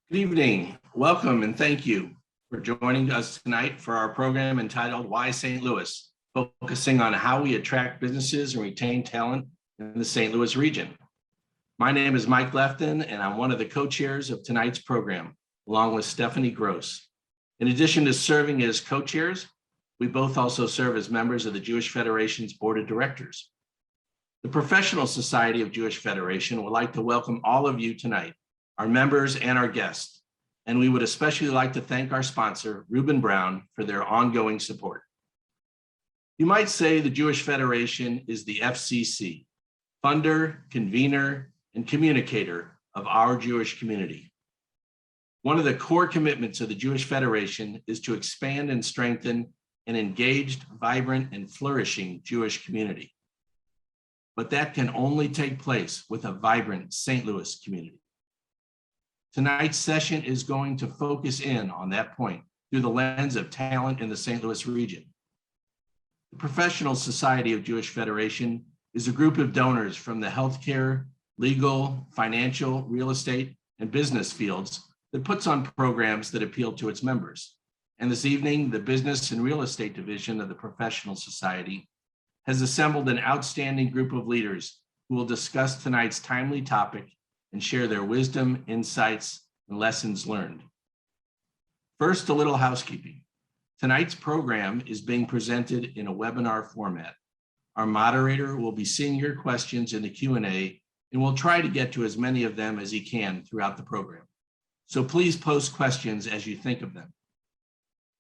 Good evening. Welcome and thank you for joining us tonight for our program entitled Why St. Louis, focusing on how we attract businesses and retain talent in the St. Louis region. My name is Mike Lefton, and I'm one of the co-chairs of tonight's program, along with Stephanie Gross. In addition to serving as co-chairs, we both also serve as members of the Jewish Federation's Board of Directors. The Professional Society of Jewish Federation would like to welcome all of you tonight, our members and our guests, and we would especially like to thank our sponsor, Reuben Brown, for their ongoing support. You might say the Jewish Federation is the FCC, funder, convener, and communicator of our Jewish community. One of the core commitments of the Jewish Federation is to expand and strengthen an engaged, vibrant, and flourishing Jewish community. But that can only take place with a vibrant St. Louis community. Tonight's session is going to focus in on that point through the lens of talent in the St. Louis region. The Professional Society of Jewish Federation is a group of donors from the healthcare, legal, financial, real estate, and business fields that puts on programs that appeal to its members. And this evening, the Business and Real Estate Division of the Professional Society has assembled an outstanding group of leaders who will discuss tonight's timely topic and share their wisdom, insights, and lessons learned. First, a little housekeeping. Tonight's program is being presented in a webinar format. Our moderator will be seeing your questions in the Q&A, and we'll try to get to as many of them as he can throughout the program. So please post questions as you think of them.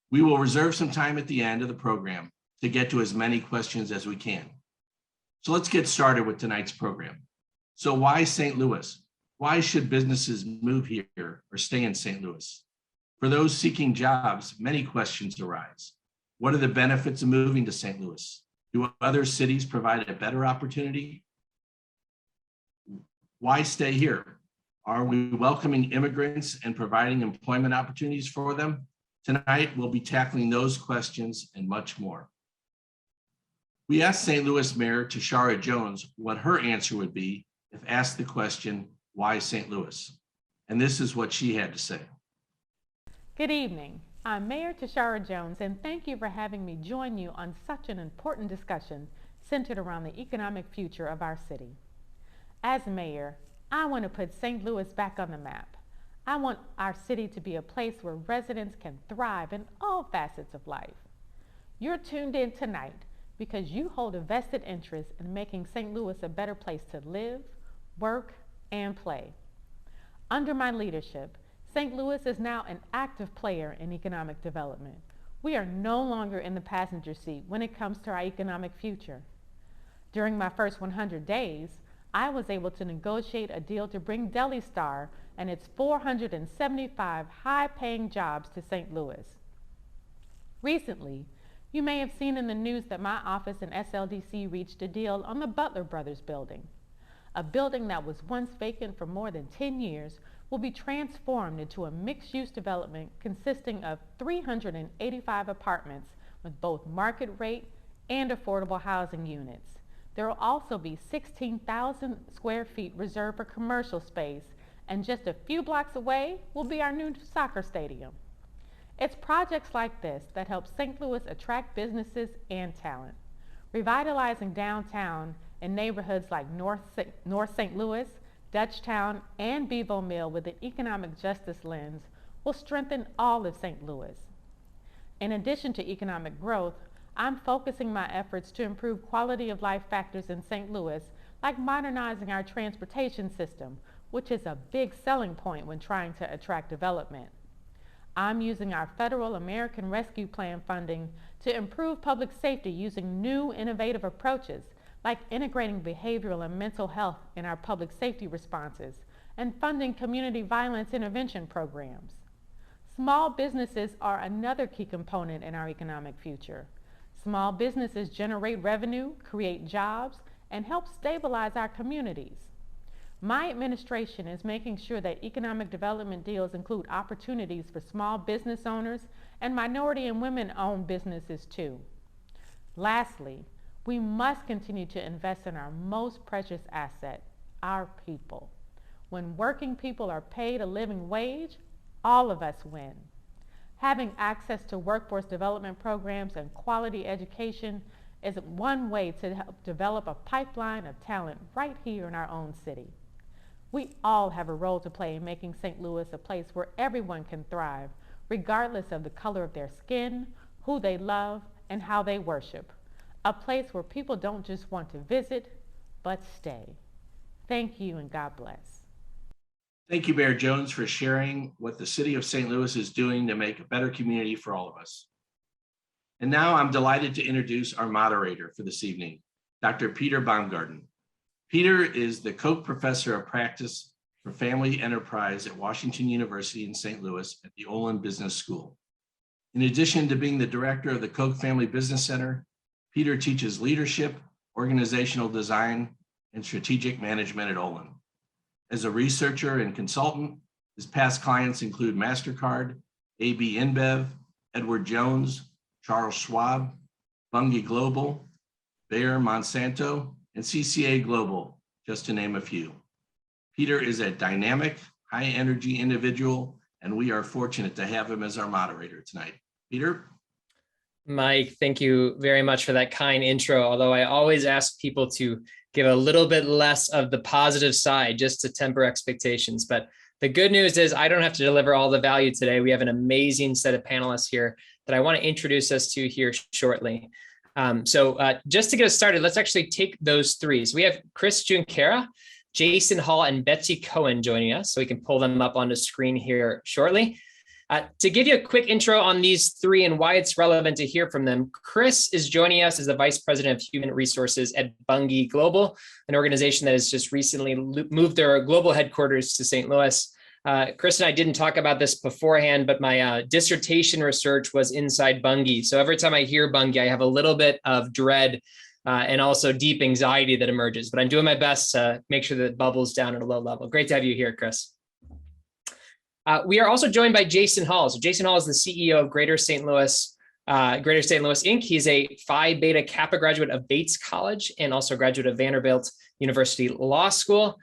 We will reserve some time at the end of the program to get to as many questions as we can. So let's get started with tonight's program. So why St. Louis? Why should businesses move here or stay in St. Louis? For those seeking jobs, many questions arise. What are the benefits of moving to St. Louis? Do other cities provide a better opportunity? Why stay here? Are we welcoming immigrants and providing employment opportunities for them? Tonight, we'll be tackling those questions and much more. We asked St. Louis Mayor Tishaura O what her answer would be if asked the question, why St. Louis? And this is what she had to say. Good evening. I'm Mayor Tishaura O, and thank you for having me join you on such an important discussion centered around the economic future of our city. As mayor, I want to put St. Louis back on the map. I want our city to be a place where residents can thrive in all facets of life. You're tuned in tonight because you hold a vested interest in making St. Louis a better place to live, work, and play. Under my leadership, St. Louis is now an active player in economic development. We are no longer in the passenger seat when it comes to our economic future. During my first 100 days, I was able to negotiate a deal to bring Deli Star and its 475 high-paying jobs to St. Louis. Recently, you may have seen in the news that my office and SLDC reached a deal on the Butler Brothers building. A building that was once vacant for more than 10 years will be transformed into a mixed-use development consisting of 385 apartments with both market rate and affordable housing units. There will also be 16,000 square feet reserved for commercial space, and just a few blocks away will be our new soccer stadium. It's projects like this that help St. Louis attract businesses and talent. Revitalizing downtown in neighborhoods like North St. Louis, Dutchtown, and Bevo Mill with an economic justice lens will strengthen all of St. Louis. In addition to economic growth, I'm focusing my efforts to improve quality of life factors in St. Louis, like modernizing our transportation system, which is a big selling point when trying to attract development. I'm using our federal American Rescue Plan funding to improve public safety using new innovative approaches, like integrating behavioral and mental health in our public safety responses and funding community violence intervention programs. Small businesses are another key component in our economic future. Small businesses generate revenue, create jobs, and help stabilize our communities. My administration is making sure that economic development deals include opportunities for small business owners and minority and women-owned businesses too. Lastly, we must continue to invest in our most precious asset, our people. When working people are paid a living wage, all of us win. Having access to workforce development programs and quality education is one way to help develop a pipeline of talent right here in our own city. We all have a role to play in making St. Louis a place where everyone can thrive, regardless of the color of their skin, who they love, and how they worship. A place where people don't just want to visit, but stay. Thank you and God bless. Thank you, Mayor Jones, for sharing what the city of St. Louis is doing to make a better community for all of us. And now I'm delighted to introduce our moderator for this evening, Dr. Peter Boumgarden. Peter is the Koch Professor of Practice for Family Enterprise at Washington University in St. Louis at the Olin Business School. In addition to being the director of the Koch Family Business Center, Peter teaches leadership, organizational design, and strategic management at Olin. As a researcher and consultant, his past clients include MasterCard, AB InBev, Edward Jones, Charles Schwab, Bunge Global, Bayer Monsanto, and CCA Global, just to name a few. Peter is a dynamic, high-energy individual, and we are fortunate to have him as our moderator tonight. Peter? Mike, thank you very much for that kind intro, although I always ask people to give a little bit less of the positive side just to temper expectations. But the good news is I don't have to deliver all the value today. We have an amazing set of panelists here that I want to introduce us to here shortly. Just to get us started, let's actually take those three. So we have Chris Junquera, Jason Hall, and Betsy Cohen joining us, so we can pull them up on the screen here shortly. To give you a quick intro on these three and why it's relevant to hear from them, Chris is joining us as the Vice President of Human Resources at Bunge Global, an organization that has just recently moved their global headquarters to St. Louis. Chris and I didn't talk about this beforehand, but my dissertation research was inside Bunge. So every time I hear Bunge, I have a little bit of dread and also deep anxiety that emerges, but I'm doing my best to make sure that it bubbles down at a low level. Great to have you here, Chris. We are also joined by Jason Hall. So Jason Hall is the CEO of Greater St. Louis Inc. He's a Phi Beta Kappa graduate of Bates College and also a graduate of Vanderbilt University Law School.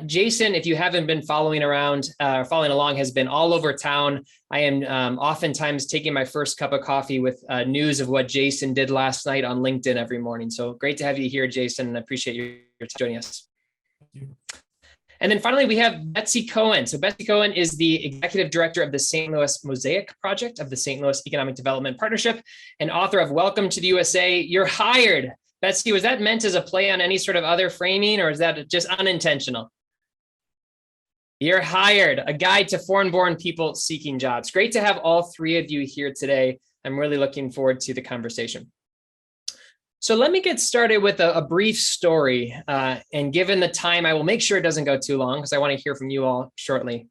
Jason, if you haven't been following along, has been all over town. I am oftentimes taking my first cup of coffee with news of what Jason did last night on LinkedIn every morning. So great to have you here, Jason, and I appreciate your joining us. Thank you. And then finally, we have Betsy Cohen. So Betsy Cohen is the executive director of the St. Louis Mosaic project of the St. Louis Economic Development Partnership and author of Welcome to the U.S.A. You're hired. Betsy, was that meant as a play on any sort of other framing, or is that just unintentional? You're hired, a guide to foreign-born people seeking jobs. Great to have all three of you here today. I'm really looking forward to the conversation. So let me get started with a brief story. And given the time, I will make sure it doesn't go too long because I want to hear from you all shortly.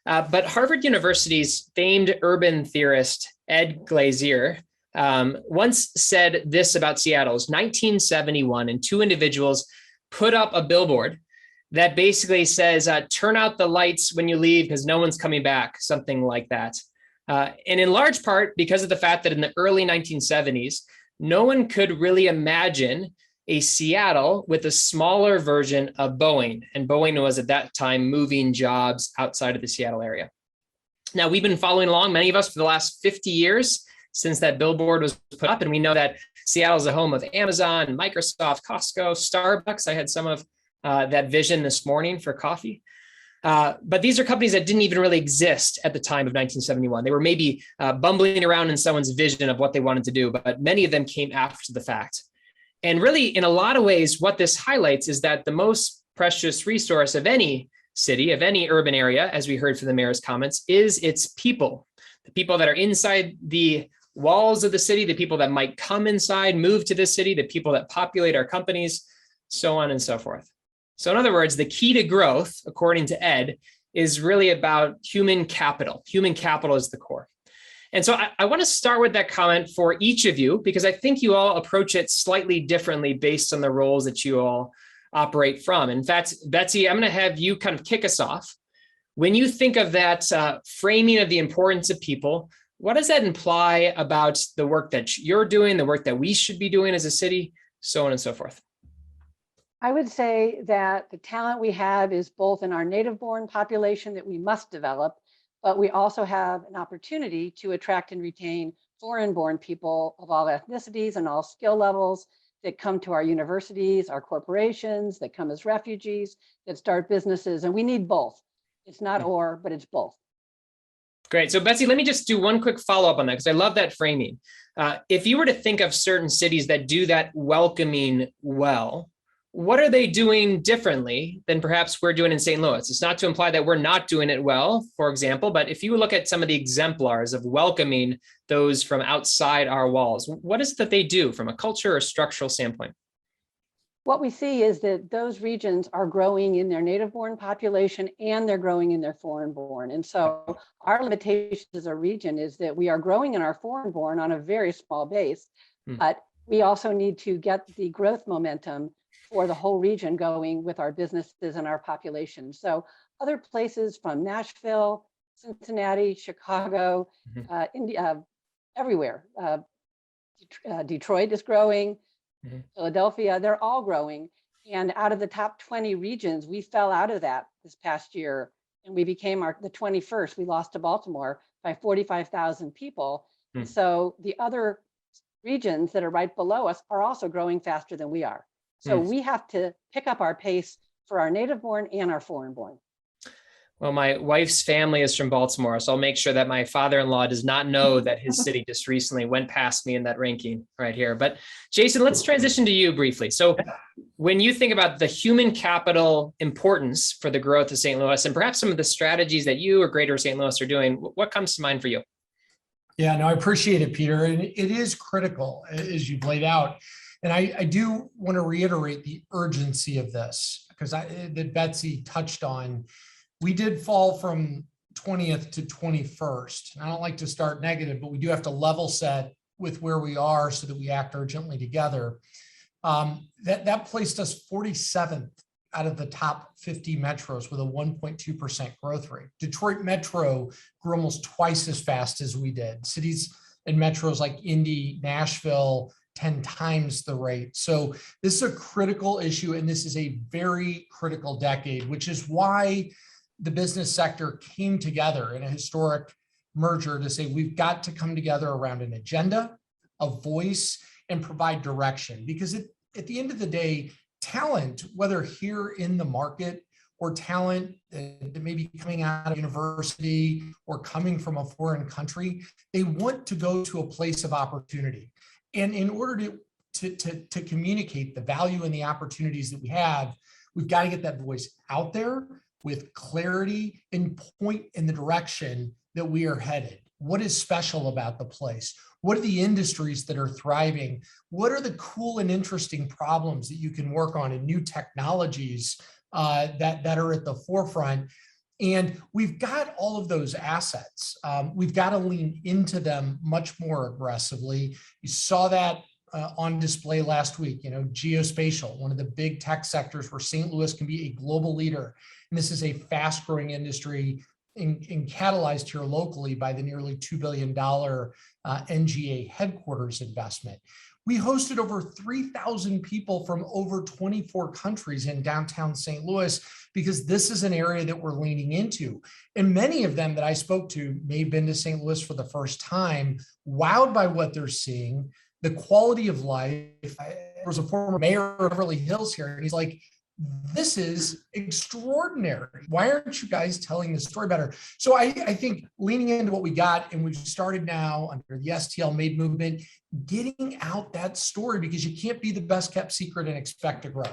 But Harvard University's famed urban theorist, Ed Glaeser, once said this about Seattle. It was 1971, and two individuals put up a billboard that basically says, turn out the lights when you leave because no one's coming back, something like that. And in large part because of the fact that in the early 1970s, no one could really imagine a Seattle with a smaller version of Boeing. And Boeing was at that time moving jobs outside of the Seattle area. Now, we've been following along, many of us, for the last 50 years since that billboard was put up. And we know that Seattle is the home of Amazon, Microsoft, Costco, Starbucks. I had some of that vision this morning for coffee. But these are companies that didn't even really exist at the time of 1971. They were maybe bumbling around in someone's vision of what they wanted to do, but many of them came after the fact. And really, in a lot of ways, what this highlights is that the most precious resource of any city, of any urban area, as we heard from the mayor's comments, is its people, the people that are inside the walls of the city, the people that might come inside, move to this city, the people that populate our companies, so on and so forth. So in other words, the key to growth, according to Ed, is really about human capital. Human capital is the core. And so I want to start with that comment for each of you, because I think you all approach it slightly differently based on the roles that you all operate from. In fact, Betsy, I'm going to have you kind of kick us off. When you think of that framing of the importance of people, what does that imply about the work that you're doing, the work that we should be doing as a city, so on and so forth? I would say that the talent we have is both in our native-born population that we must develop, but we also have an opportunity to attract and retain foreign-born people of all ethnicities and all skill levels that come to our universities, our corporations, that come as refugees, that start businesses, and we need both. It's not or, but it's both. Great. So Betsy, let me just do one quick follow-up on that because I love that framing. If you were to think of certain cities that do that welcoming well, what are they doing differently than perhaps we're doing in St. Louis? It's not to imply that we're not doing it well, for example, but if you look at some of the exemplars of welcoming those from outside our walls, what is it that they do from a culture or structural standpoint? What we see is that those regions are growing in their native-born population and they're growing in their foreign-born. And so our limitation as a region is that we are growing in our foreign-born on a very small base, but we also need to get the growth momentum for the whole region going with our businesses and our population. So other places from Nashville, Cincinnati, Chicago, India, everywhere. Detroit is growing, Philadelphia, they're all growing. And out of the top 20 regions, we fell out of that this past year and we became the 21st. We lost to Baltimore by 45,000 people. So the other regions that are right below us are also growing faster than we are. So we have to pick up our pace for our native-born and our foreign-born. Well, my wife's family is from Baltimore, so I'll make sure that my father-in-law does not know that his city just recently went past me in that ranking right here. But Jason, let's transition to you briefly. So when you think about the human capital importance for the growth of St. Louis and perhaps some of the strategies that you or Greater St. Louis are doing, what comes to mind for you? Yeah, no, I appreciate it, Peter. And it is critical as you've laid out. And I do want to reiterate the urgency of this because that Betsy touched on. We did fall from 20th to 21st. And I don't like to start negative, but we do have to level set with where we are so that we act urgently together. That placed us 47th out of the top 50 metros with a 1.2% growth rate. Detroit Metro grew almost twice as fast as we did. Cities and metros like Indy, Nashville, 10 times the rate. So this is a critical issue, and this is a very critical decade, which is why the business sector came together in a historic merger to say we've got to come together around an agenda, a voice, and provide direction. Because at the end of the day, talent, whether here in the market or talent that may be coming out of university or coming from a foreign country, they want to go to a place of opportunity. And in order to communicate the value and the opportunities that we have, we've got to get that voice out there with clarity and point in the direction that we are headed. What is special about the place? What are the industries that are thriving? What are the cool and interesting problems that you can work on and new technologies that are at the forefront? And we've got all of those assets. We've got to lean into them much more aggressively. You saw that on display last week, geospatial, one of the big tech sectors where St. Louis can be a global leader. And this is a fast growing industry and catalyzed here locally by the nearly $2 billion NGA headquarters investment. We hosted over 3,000 people from over 24 countries in downtown St. Louis because this is an area that we're leaning into. And many of them that I spoke to may have been to St. Louis for the first time, wowed by what they're seeing, the quality of life. There was a former mayor of Beverly Hills here, and he's like, this is extraordinary. Why aren't you guys telling the story better? So I think leaning into what we got, and we've started now under the STL Made movement, getting out that story because you can't be the best kept secret and expect to grow.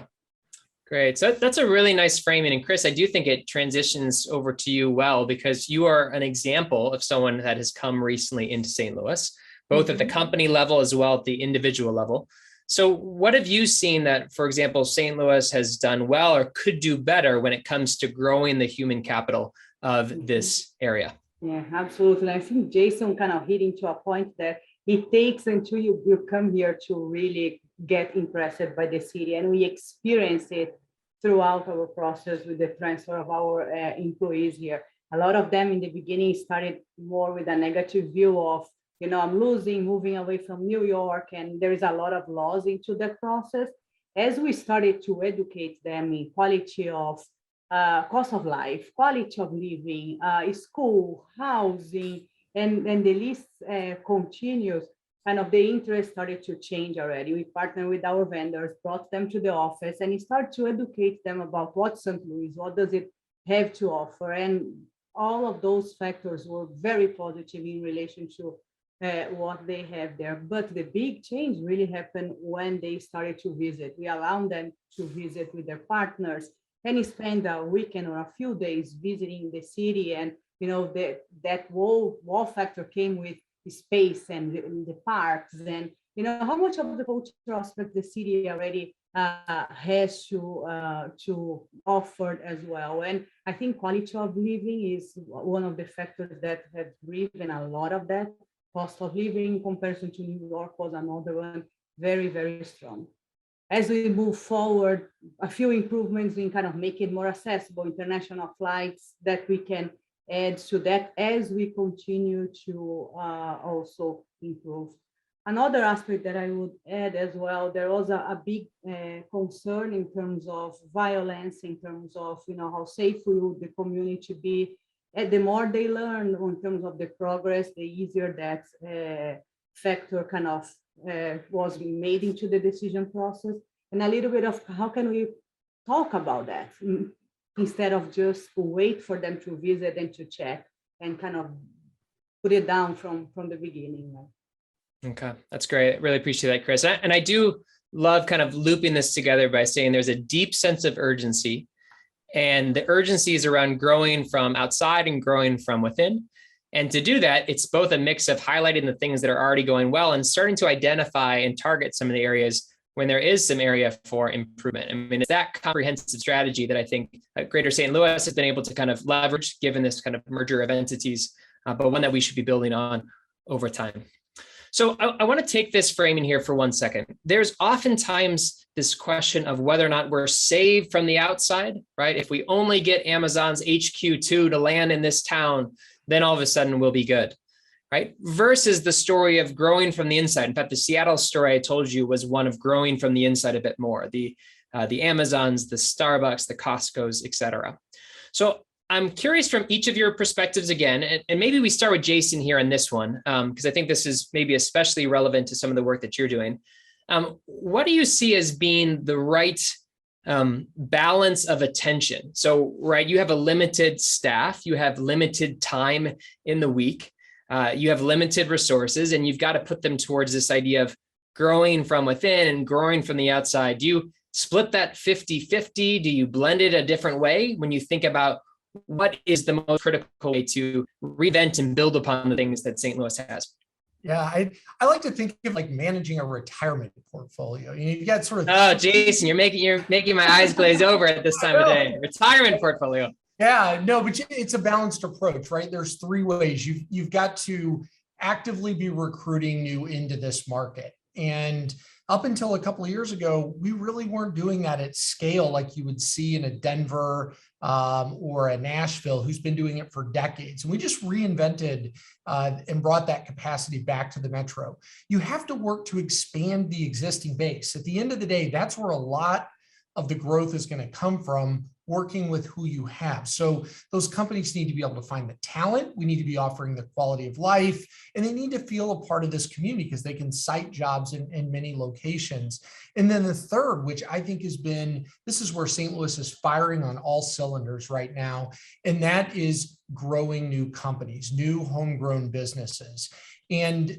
Great. So that's a really nice framing. And Chris, I do think it transitions over to you well, because you are an example of someone that has come recently into St. Louis, both at the company level as well at the individual level. So what have you seen that, for example, St. Louis has done well or could do better when it comes to growing the human capital of this area? Yeah, absolutely. I think Jason kind of hitting to a point that it takes until you come here to really get impressed by the city. And we experience it throughout our process with the transfer of our employees here. A lot of them in the beginning started more with a negative view of, I'm moving away from New York, and there is a lot of laws into that process. As we started to educate them in quality of cost of life, quality of living, school, housing, and the list continues. Kind of the interest started to change already. We partnered with our vendors, brought them to the office, and start to educate them about what St. Louis, what does it have to offer, and all of those factors were very positive in relation to what they have there. But the big change really happened when they started to visit. We allowed them to visit with their partners and spend a weekend or a few days visiting the city. And, that wow factor came with space and the parks, and, how much of the cultural aspect the city already has to offer as well. And I think quality of living is one of the factors that have driven a lot of that. Cost of living in comparison to New York was another one, very, very strong. As we move forward, a few improvements in kind of make it more accessible, international flights that we can add to that as we continue to also improve. Another aspect that I would add as well, there was a big concern in terms of violence, in terms of how safe will the community be. And the more they learn in terms of the progress, the easier that factor kind of was made into the decision process. And a little bit of how can we talk about that instead of just wait for them to visit and to check and kind of put it down from the beginning. Okay, that's great. Really appreciate that, Chris. And I do love kind of looping this together by saying there's a deep sense of urgency, and the urgency is around growing from outside and growing from within. And to do that, it's both a mix of highlighting the things that are already going well and starting to identify and target some of the areas when there is some area for improvement. I mean, it's that comprehensive strategy that I think Greater St. Louis has been able to kind of leverage given this kind of merger of entities, but one that we should be building on over time. So I want to take this framing here for 1 second. There's oftentimes this question of whether or not we're saved from the outside, right? If we only get Amazon's HQ2 to land in this town, then all of a sudden we'll be good, right? Versus the story of growing from the inside. In fact, the Seattle story I told you was one of growing from the inside a bit more, the Amazons, the Starbucks, the Costcos, et cetera. So I'm curious from each of your perspectives again, and maybe we start with Jason here on this one, because I think this is maybe especially relevant to some of the work that you're doing. What do you see as being the right balance of attention? So, right, you have a limited staff, you have limited time in the week, you have limited resources, and you've got to put them towards this idea of growing from within and growing from the outside. Do you split that 50-50? Do you blend it a different way when you think about what is the most critical way to reinvent and build upon the things that St. Louis has? Yeah, I like to think of like managing a retirement portfolio. You got sort of. Oh, Jason, you're making my eyes glaze over at this time of day. Retirement portfolio. Yeah, no, but it's a balanced approach, right? There's three ways. You've got to actively be recruiting new into this market. And up until a couple of years ago, we really weren't doing that at scale like you would see in a Denver or a Nashville, who's been doing it for decades. And we just reinvented and brought that capacity back to the metro. You have to work to expand the existing base. At the end of the day, that's where a lot of the growth is going to come from, working with who you have. So those companies need to be able to find the talent. We need to be offering the quality of life, and they need to feel a part of this community because they can cite jobs in many locations. And then the third, which I think has been, this is where St. Louis is firing on all cylinders right now, and that is growing new companies, new homegrown businesses. And,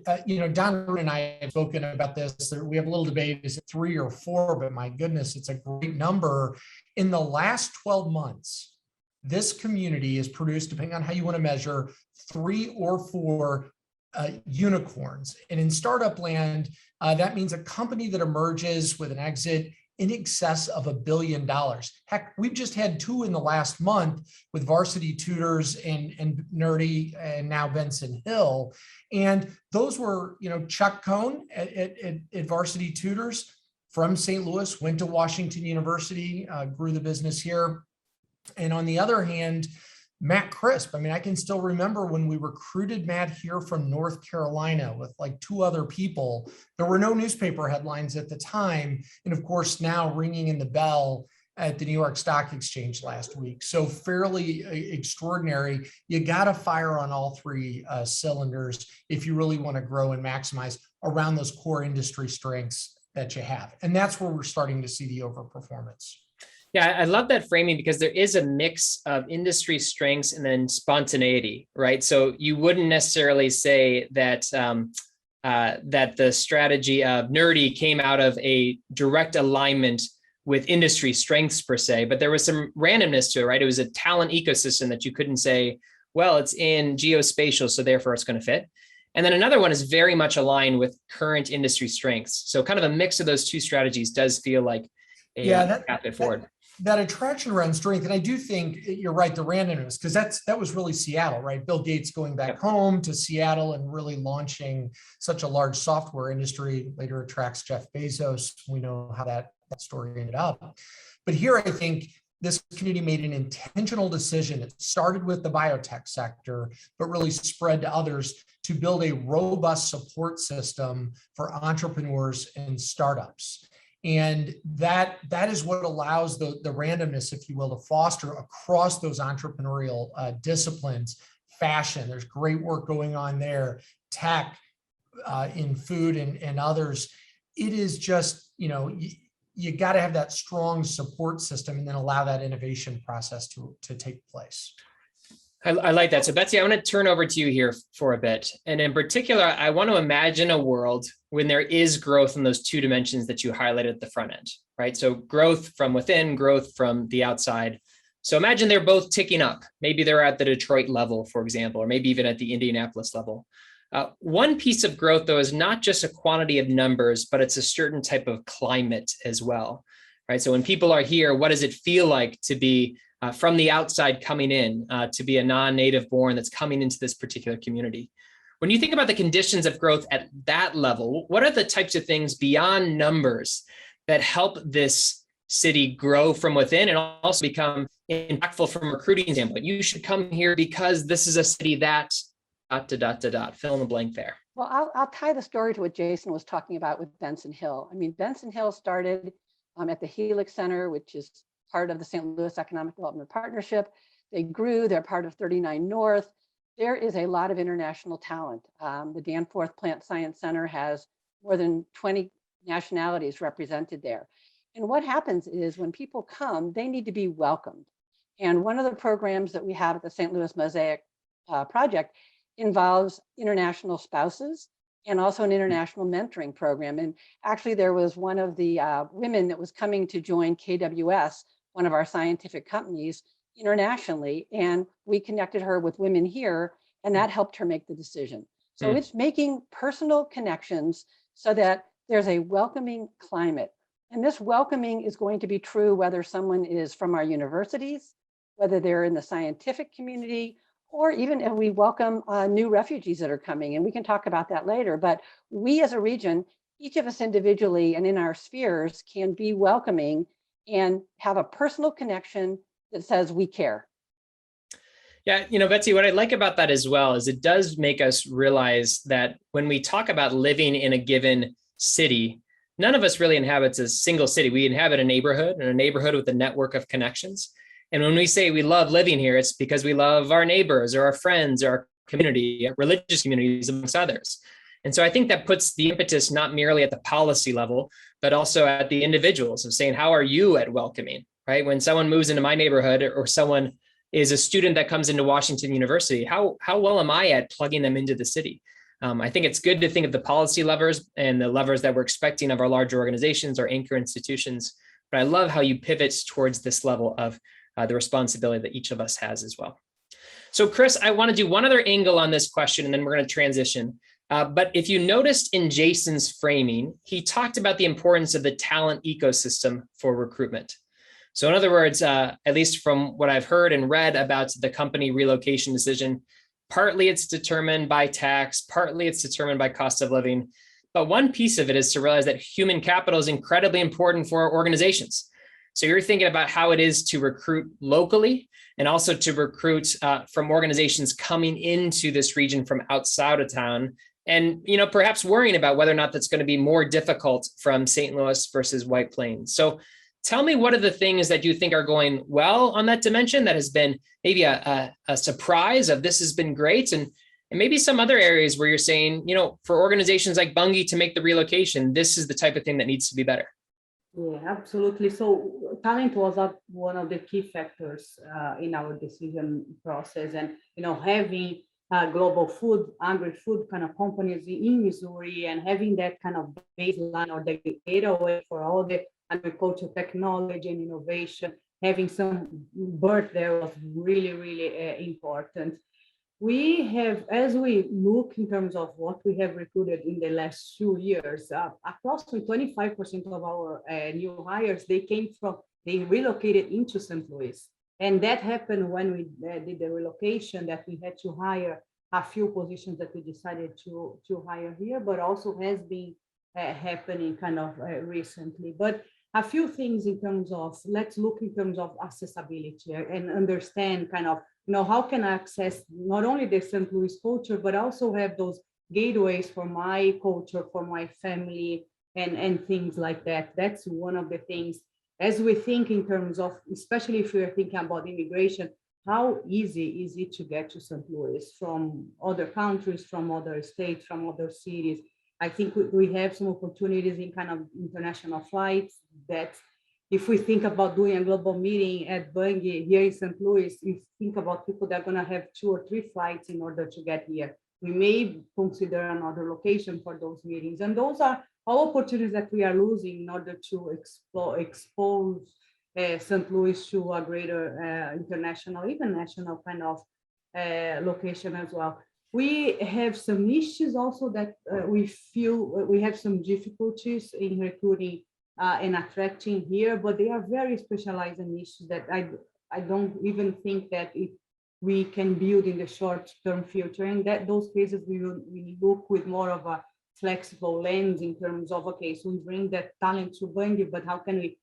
Don and I have spoken about this. We have a little debate, is it 3 or 4? But my goodness, it's a great number. In the last 12 months, this community has produced, depending on how you want to measure, 3 or 4 unicorns. And in startup land, that means a company that emerges with an exit in excess of $1 billion. Heck, we've just had 2 in the last month with Varsity Tutors and Nerdy and now Benson Hill. And those were, Chuck Cohen at Varsity Tutors from St. Louis, went to Washington University, grew the business here. And on the other hand, Matt Crisp. I mean, I can still remember when we recruited Matt here from North Carolina with like 2 other people. There were no newspaper headlines at the time. And of course, now ringing in the bell at the New York Stock Exchange last week. So fairly extraordinary. You got to fire on all three cylinders if you really want to grow and maximize around those core industry strengths that you have. And that's where we're starting to see the overperformance. Yeah, I love that framing because there is a mix of industry strengths and then spontaneity, right? So you wouldn't necessarily say that that the strategy of nerdy came out of a direct alignment with industry strengths per se, but there was some randomness to it, right? It was a talent ecosystem that you couldn't say, well, it's in geospatial, so therefore it's going to fit. And then another one is very much aligned with current industry strengths. So kind of a mix of those two strategies does feel like a path forward. That attraction around strength, and I do think you're right, the randomness, because that was really Seattle, right? Bill Gates going back home to Seattle and really launching such a large software industry, later attracts Jeff Bezos. We know how that story ended up. But here, I think this community made an intentional decision. It started with the biotech sector, but really spread to others to build a robust support system for entrepreneurs and startups. And that is what allows the randomness, if you will, to foster across those entrepreneurial disciplines. Fashion, there's great work going on there. Tech, in food and others. It is just, you got to have that strong support system and then allow that innovation process to take place. I like that. So Betsy, I want to turn over to you here for a bit. And in particular, I want to imagine a world when there is growth in those two dimensions that you highlighted at the front end, right? So growth from within, growth from the outside. So imagine they're both ticking up. Maybe they're at the Detroit level, for example, or maybe even at the Indianapolis level. One piece of growth, though, is not just a quantity of numbers, but it's a certain type of climate as well, right? So when people are here, what does it feel like to be from the outside coming in, to be a non-native born that's coming into this particular community? When you think about the conditions of growth at that level, what are the types of things beyond numbers that help this city grow from within and also become impactful from a recruiting standpoint? You should come here because this is a city that ... Fill in the blank there. Well, I'll tie the story to what Jason was talking about with Benson Hill. I mean, Benson Hill started at the Helix Center, which is part of the St. Louis Economic Development Partnership. They grew, they're part of 39 North. There is a lot of international talent. The Danforth Plant Science Center has more than 20 nationalities represented there. And what happens is when people come, they need to be welcomed. And one of the programs that we have at the St. Louis Mosaic project involves international spouses and also an international mentoring program. And actually there was one of the women that was coming to join KWS, one of our scientific companies internationally. And we connected her with women here and that helped her make the decision. So it's making personal connections so that there's a welcoming climate. And this welcoming is going to be true whether someone is from our universities, whether they're in the scientific community, or even if we welcome new refugees that are coming, and we can talk about that later. But we as a region, each of us individually and in our spheres can be welcoming and have a personal connection that says we care. Yeah, Betsy, what I like about that as well is it does make us realize that when we talk about living in a given city, none of us really inhabits a single city. We inhabit a neighborhood, and a neighborhood with a network of connections. And when we say we love living here, it's because we love our neighbors or our friends or our community, our religious communities, amongst others. And so I think that puts the impetus not merely at the policy level, but also at the individuals of saying, how are you at welcoming, right? When someone moves into my neighborhood or someone is a student that comes into Washington University, how well am I at plugging them into the city? I think it's good to think of the policy levers and the levers that we're expecting of our larger organizations or anchor institutions. But I love how you pivot towards this level of the responsibility that each of us has as well. So Chris, I want to do one other angle on this question, and then we're going to transition. But if you noticed in Jason's framing, he talked about the importance of the talent ecosystem for recruitment. So in other words, at least from what I've heard and read about the company relocation decision, partly it's determined by tax, partly it's determined by cost of living. But one piece of it is to realize that human capital is incredibly important for organizations. So you're thinking about how it is to recruit locally and also to recruit from organizations coming into this region from outside of town, and perhaps worrying about whether or not that's going to be more difficult from St. Louis versus White Plains. So tell me what are the things that you think are going well on that dimension that has been maybe a surprise of this has been great, and maybe some other areas where you're saying, you know, for organizations like Bunge to make the relocation, this is the type of thing that needs to be better. Yeah, absolutely. So talent was one of the key factors in our decision process, and having global food, agri-food kind of companies in Missouri, and having that kind of baseline or the gateway for all the agricultural technology and innovation, having some birth there was really, really important. We have, as we look in terms of what we have recruited in the last 2 years, approximately 25% of our new hires, they relocated into St. Louis. And that happened when we did the relocation, that we had to hire a few positions that we decided to hire here, but also has been happening kind of recently. But a few things in terms of, let's look in terms of accessibility and understand kind of, how can I access not only the St. Louis culture, but also have those gateways for my culture, for my family, and things like that. That's one of the things, as we think in terms of, especially if we're thinking about immigration, how easy is it to get to St. Louis from other countries, from other states, from other cities? I think we have some opportunities in kind of international flights that, if we think about doing a global meeting at Bunge here in St. Louis, we think about people that are going to have 2 or 3 flights in order to get here. We may consider another location for those meetings. And those are all opportunities that we are losing in order to expose St. Louis to a greater international, even national kind of location as well. We have some niches also that we feel we have some difficulties in recruiting and attracting here, but they are very specialized niches that I don't even think that we can build in the short-term future. And that those cases we look with more of a flexible lens in terms of, okay, so we bring that talent to Bunge, but how can we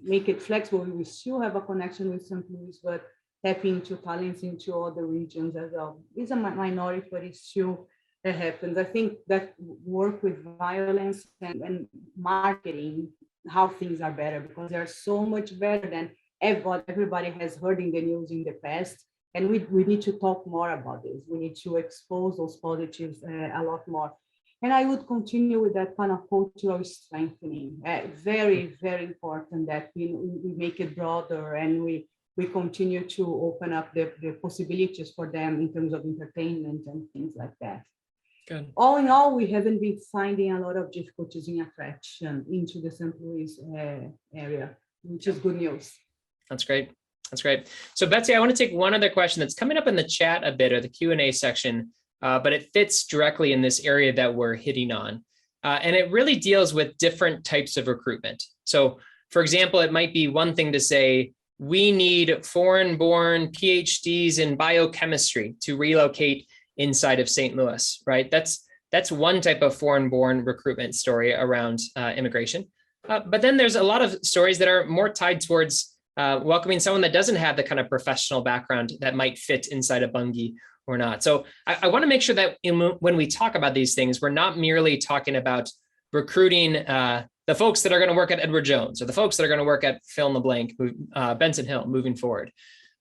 make it flexible? We still have a connection with St. Louis, but tap into talents into other regions as well. It's a minority, but it's still that happens. I think that work with violence and marketing, how things are better, because they're so much better than everybody has heard in the news in the past. And we need to talk more about this. We need to expose those positives a lot more. And I would continue with that kind of cultural strengthening. Very, very important that we make it broader, and we continue to open up the possibilities for them in terms of entertainment and things like that. Good. All in all, we haven't been finding a lot of difficulties in attraction into the St. Louis area, which is good news. That's great. That's great. So Betsy, I want to take one other question that's coming up in the chat a bit, or the Q&A section, but it fits directly in this area that we're hitting on. And it really deals with different types of recruitment. So for example, it might be one thing to say, we need foreign-born PhDs in biochemistry to relocate inside of St. Louis, right? That's one type of foreign-born recruitment story around immigration. But then there's a lot of stories that are more tied towards welcoming someone that doesn't have the kind of professional background that might fit inside of Bunge or not. So I want to make sure that when we talk about these things, we're not merely talking about recruiting the folks that are going to work at Edward Jones, or the folks that are going to work at fill in the blank, Benson Hill moving forward,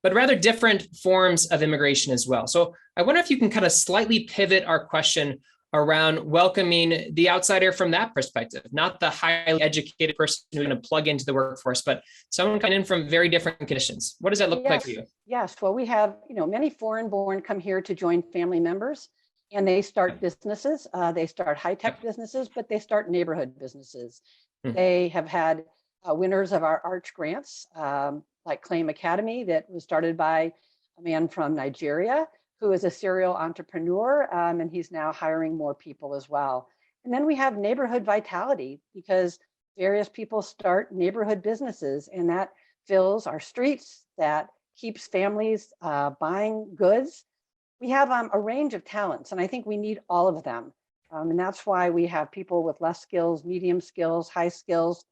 but rather different forms of immigration as well. So I wonder if you can kind of slightly pivot our question around welcoming the outsider from that perspective, not the highly educated person who's going to plug into the workforce, but someone coming in from very different conditions. What does that look like for you? Yes, well, we have, many foreign-born come here to join family members, and they start businesses. They start high-tech businesses, but they start neighborhood businesses. They have had winners of our Arch grants, like Claim Academy, that was started by a man from Nigeria who is a serial entrepreneur, and he's now hiring more people as well. And then we have neighborhood vitality, because various people start neighborhood businesses, and that fills our streets, that keeps families buying goods. We have a range of talents, and I think we need all of them. And that's why we have people with less skills, medium skills, high skills.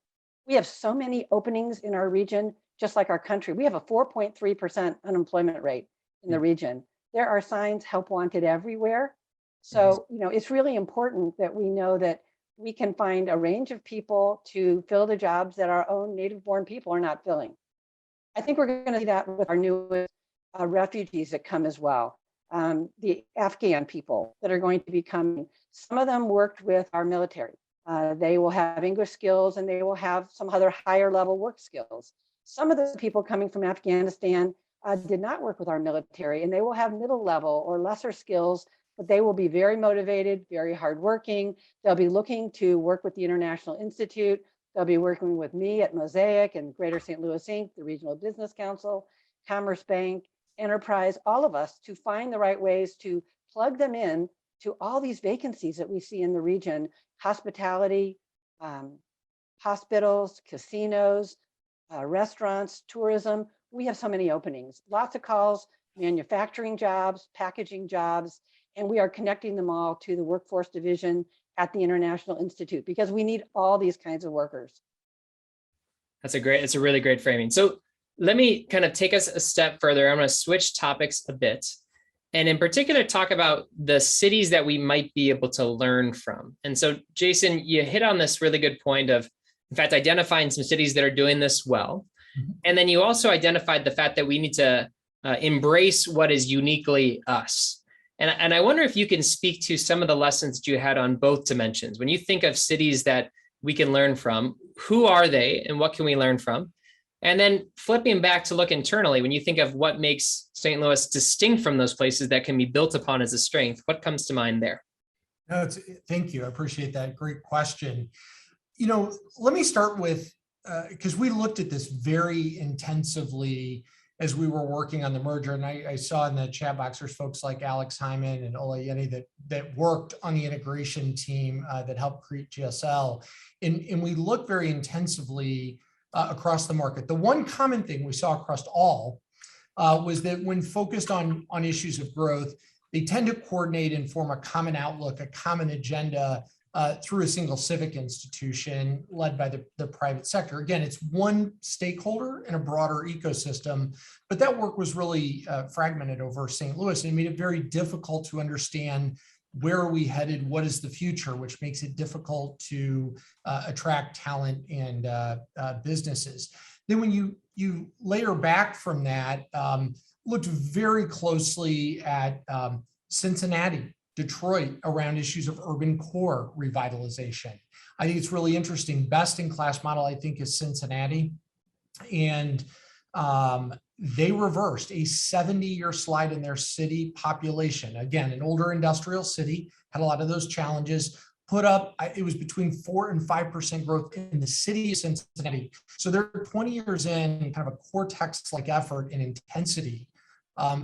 We have so many openings in our region, just like our country. We have a 4.3% unemployment rate in the region. There are signs help wanted everywhere. So, it's really important that we know that we can find a range of people to fill the jobs that our own native-born people are not filling. I think we're going to see that with our newest refugees that come as well. The Afghan people that are going to be coming. Some of them worked with our military. They will have English skills and they will have some other higher level work skills. Some of the people coming from Afghanistan did not work with our military, and they will have middle level or lesser skills, but they will be very motivated, very hardworking. They'll be looking to work with the International Institute. They'll be working with me at Mosaic and Greater St. Louis Inc., the Regional Business Council, Commerce Bank, Enterprise, all of us to find the right ways to plug them in to all these vacancies that we see in the region: hospitality, hospitals, casinos, restaurants, tourism. We have so many openings, lots of calls, manufacturing jobs, packaging jobs, and we are connecting them all to the workforce division at the International Institute because we need all these kinds of workers. It's a really great framing. So let me kind of take us a step further. I'm going to switch topics a bit, and in particular, talk about the cities that we might be able to learn from. And so, Jason, you hit on this really good point of, in fact, identifying some cities that are doing this well. Mm-hmm. And then you also identified the fact that we need to embrace what is uniquely us. And I wonder if you can speak to some of the lessons that you had on both dimensions. When you think of cities that we can learn from, who are they and what can we learn from? And then flipping back to look internally, when you think of what makes St. Louis distinct from those places that can be built upon as a strength, what comes to mind there? No, thank you. I appreciate that. Great question. You know, let me start with, because we looked at this very intensively as we were working on the merger. And I saw in the chat box, there's folks like Alex Hyman and Ola Yeni that worked on the integration team that helped create GSL. And we looked very intensively across the market. The one common thing we saw across all was that when focused on issues of growth, they tend to coordinate and form a common outlook, a common agenda through a single civic institution led by the private sector. Again, it's one stakeholder in a broader ecosystem, but that work was really fragmented over St. Louis, and it made it very difficult to understand where are we headed, what is the future, which makes it difficult to attract talent and businesses. Then when you layer back from that, looked very closely at Cincinnati, Detroit around issues of urban core revitalization. I think it's really interesting. Best in class model, I think, is Cincinnati. And they reversed a 70-year slide in their city population. Again, an older industrial city, had a lot of those challenges, put up, it was between 4 and 5% growth in the city of Cincinnati. So they're 20 years in kind of a Cortex-like effort and intensity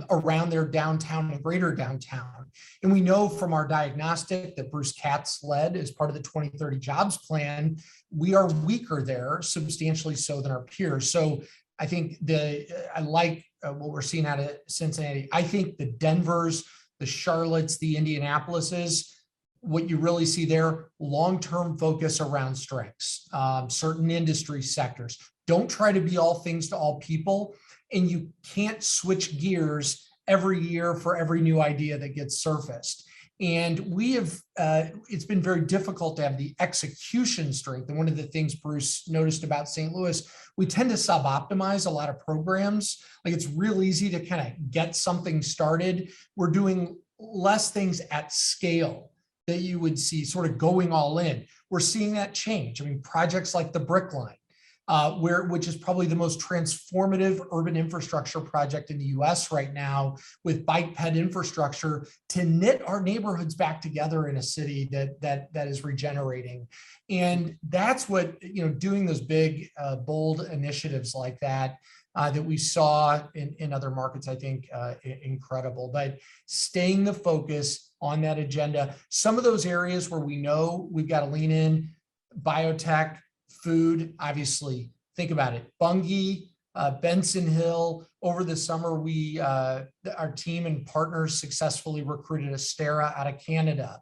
around their downtown and greater downtown. And we know from our diagnostic that Bruce Katz led as part of the 2030 jobs plan, we are weaker there, substantially so than our peers. So I think I like what we're seeing out of Cincinnati. I think the Denvers, the Charlottes, the Indianapolises, what you really see there, long-term focus around strengths, certain industry sectors. Don't try to be all things to all people. And you can't switch gears every year for every new idea that gets surfaced. And we have, it's been very difficult to have the execution strength. And one of the things Bruce noticed about St. Louis, we tend to sub-optimize a lot of programs. Like it's real easy to kind of get something started. We're doing less things at scale that you would see sort of going all in. We're seeing that change. I mean, projects like the Brick Line, which is probably the most transformative urban infrastructure project in the U.S. right now, with bike ped infrastructure to knit our neighborhoods back together in a city that is regenerating. And that's what, doing those big, bold initiatives like that we saw in other markets, I think incredible. But staying the focus on that agenda, some of those areas where we know we've got to lean in, biotech, food, obviously, think about it. Bunge, Benson Hill, over the summer, our team and partners successfully recruited Astera out of Canada.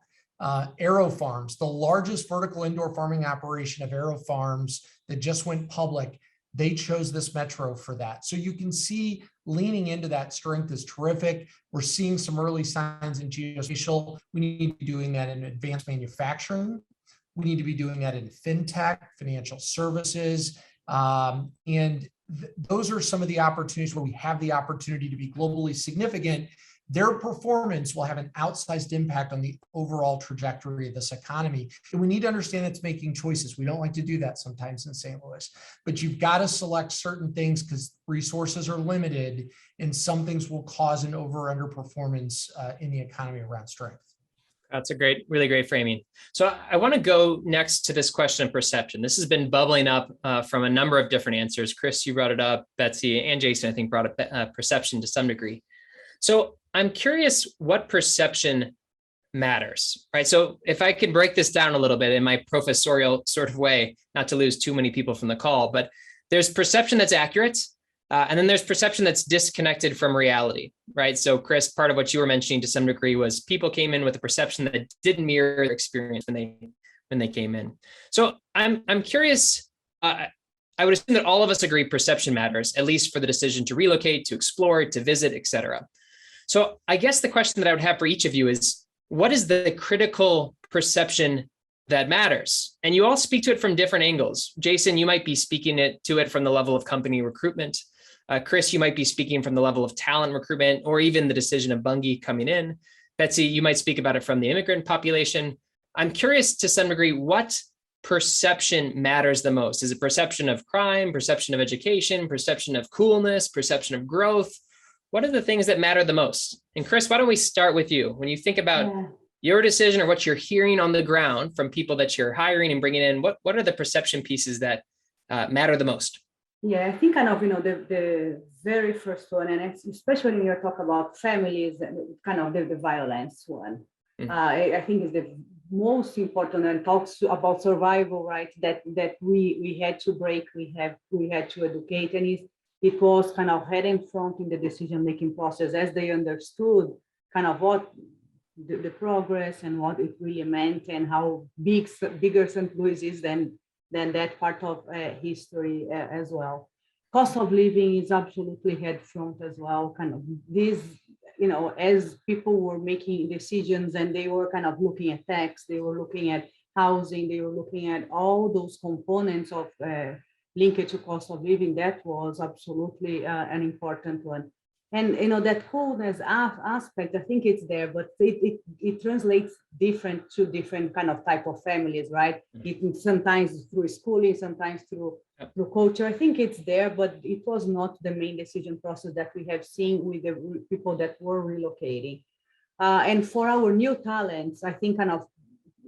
Aero Farms, the largest vertical indoor farming operation of Aero Farms that just went public, they chose this metro for that. So you can see leaning into that strength is terrific. We're seeing some early signs in geospatial. We need to be doing that in advanced manufacturing. We need to be doing that in fintech, financial services. Those are some of the opportunities where we have the opportunity to be globally significant. Their performance will have an outsized impact on the overall trajectory of this economy. And we need to understand it's making choices. We don't like to do that sometimes in St. Louis, but you've got to select certain things because resources are limited and some things will cause an over or underperformance in the economy around strength. That's a really great framing. So I want to go next to this question of perception. This has been bubbling up from a number of different answers. Chris, you brought it up. Betsy and Jason, I think, brought up perception to some degree. So I'm curious what perception matters, right? So if I could break this down a little bit in my professorial sort of way, not to lose too many people from the call, but there's perception that's accurate. And then there's perception that's disconnected from reality, right? So Chris, part of what you were mentioning to some degree was people came in with a perception that didn't mirror their experience when they came in. So I'm curious, I would assume that all of us agree perception matters, at least for the decision to relocate, to explore, to visit, et cetera. So I guess the question that I would have for each of you is, what is the critical perception that matters? And you all speak to it from different angles. Jason, you might be speaking to it from the level of company recruitment. Chris, you might be speaking from the level of talent recruitment, or even the decision of Bunge coming in. Betsy, you might speak about it from the immigrant population. I'm curious to some degree, what perception matters the most? Is it perception of crime, perception of education, perception of coolness, perception of growth? What are the things that matter the most? And Chris, why don't we start with you? When you think about your decision or what you're hearing on the ground from people that you're hiring and bringing in, what are the perception pieces that matter the most? Yeah, I think kind of, the very first one, and especially when you talk about families, kind of the violence one, I think is the most important, and talks about survival, right? That we had to break, we had to educate, and it was kind of head in front in the decision-making process as they understood kind of what the progress and what it really meant and how bigger St. Louis is than that part of history as well. Cost of living is absolutely head front as well. Kind of this, as people were making decisions and they were kind of looking at tax, they were looking at housing, they were looking at all those components of linked to cost of living. That was absolutely an important one. And that coolness aspect, I think it's there, but it translates different to different kind of type of families, right? It sometimes through schooling, sometimes through culture. I think it's there, but it was not the main decision process that we have seen with the people that were relocating. And for our new talents, I think kind of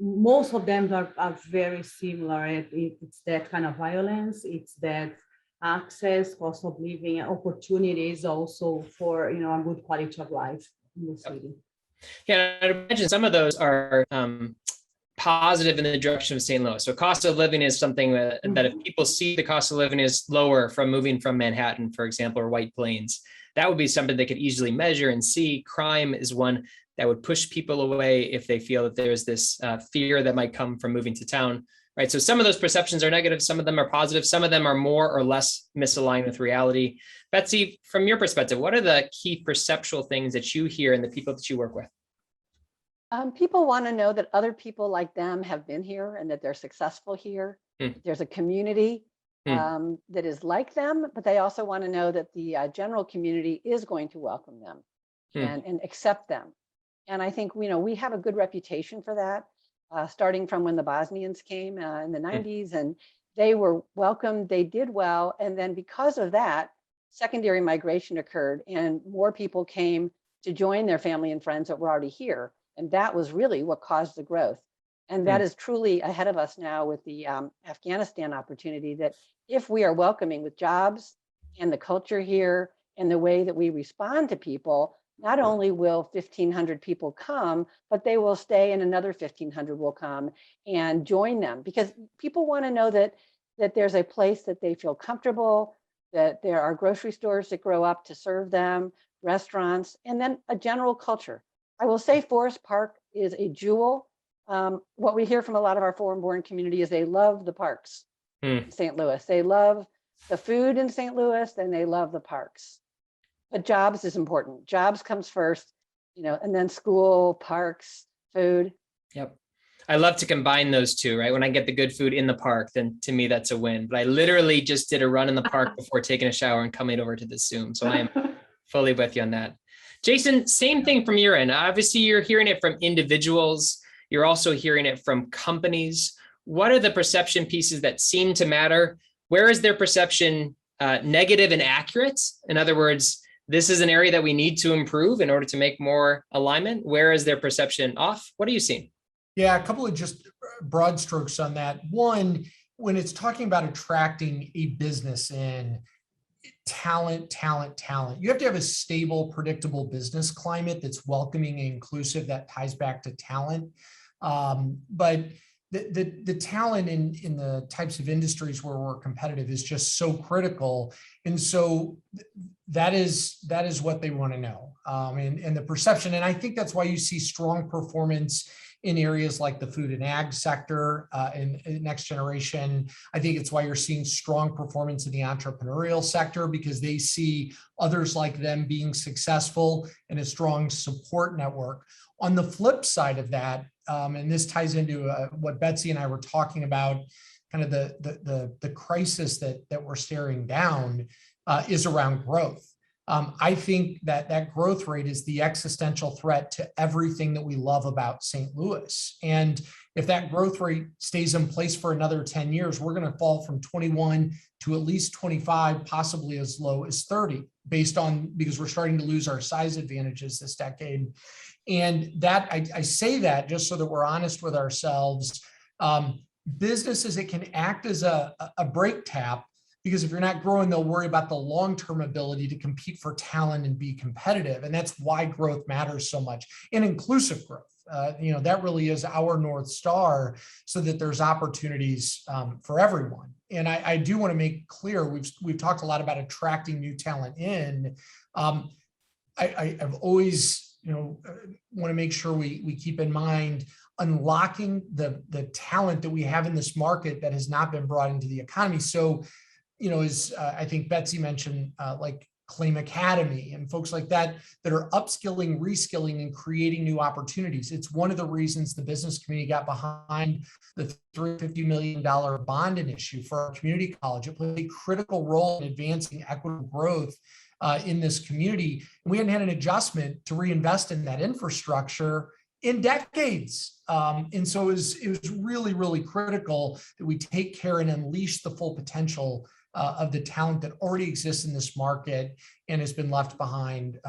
most of them are very similar. It's that kind of violence, it's that access, cost of living, opportunities also for a good quality of life in the city. Yeah, I'd imagine some of those are positive in the direction of St. Louis. So cost of living is something that if people see the cost of living is lower from moving from Manhattan, for example, or White Plains, that would be something they could easily measure and see. Crime is one that would push people away if they feel that there's this fear that might come from moving to town. Right. So some of those perceptions are negative, some of them are positive, some of them are more or less misaligned with reality. Betsy, from your perspective, what are the key perceptual things that you hear in the people that you work with? People want to know that other people like them have been here and that they're successful here. There's a community that is like them, but they also want to know that the general community is going to welcome them and accept them. And I think, we have a good reputation for that. Starting from when the Bosnians came in the 90s, and they were welcomed, they did well. And then because of that, secondary migration occurred and more people came to join their family and friends that were already here. And that was really what caused the growth. And that is truly ahead of us now with the Afghanistan opportunity, that if we are welcoming with jobs and the culture here and the way that we respond to people, not only will 1,500 people come, but they will stay and another 1,500 will come and join them, because people want to know that there's a place that they feel comfortable, that there are grocery stores that grow up to serve them, restaurants, and then a general culture. I will say Forest Park is a jewel. What we hear from a lot of our foreign-born community is they love the parks in St. Louis. They love the food in St. Louis, and they love the parks. But jobs is important. Jobs comes first, and then school, parks, food. Yep. I love to combine those two, right? When I get the good food in the park, then to me, that's a win. But I literally just did a run in the park before taking a shower and coming over to the Zoom. So I am fully with you on that. Jason, same thing from your end. Obviously, you're hearing it from individuals. You're also hearing it from companies. What are the perception pieces that seem to matter? Where is their perception negative and accurate? In other words, this is an area that we need to improve in order to make more alignment. Where is their perception off? What are you seeing? Yeah, a couple of just broad strokes on that. One, when it's talking about attracting a business in, talent, you have to have a stable, predictable business climate that's welcoming and inclusive. That ties back to talent. But the talent in the types of industries where we're competitive is just so critical. And so that is what they want to know. And the perception. And I think that's why you see strong performance in areas like the food and ag sector in next generation. I think it's why you're seeing strong performance in the entrepreneurial sector, because they see others like them being successful and a strong support network. On the flip side of that, and this ties into what Betsy and I were talking about, kind of the crisis that we're staring down is around growth. I think that growth rate is the existential threat to everything that we love about St. Louis. And if that growth rate stays in place for another 10 years, we're going to fall from 21 to at least 25, possibly as low as 30, because we're starting to lose our size advantages this decade. And that I say that just so that we're honest with ourselves. Businesses, it can act as a brake tap, because if you're not growing, they'll worry about the long-term ability to compete for talent and be competitive. And that's why growth matters so much, and inclusive growth. That really is our North Star, so that there's opportunities for everyone. And I do want to make clear, we've talked a lot about attracting new talent in. I've always, want to make sure we keep in mind unlocking the talent that we have in this market that has not been brought into the economy. So, as I think Betsy mentioned, like Claim Academy and folks like that are upskilling, reskilling, and creating new opportunities. It's one of the reasons the business community got behind the $350 million bond issue for our community college. It played a critical role in advancing equitable growth in this community. And we hadn't had an adjustment to reinvest in that infrastructure in decades. And so it was really, really critical that we take care and unleash the full potential of the talent that already exists in this market and has been left behind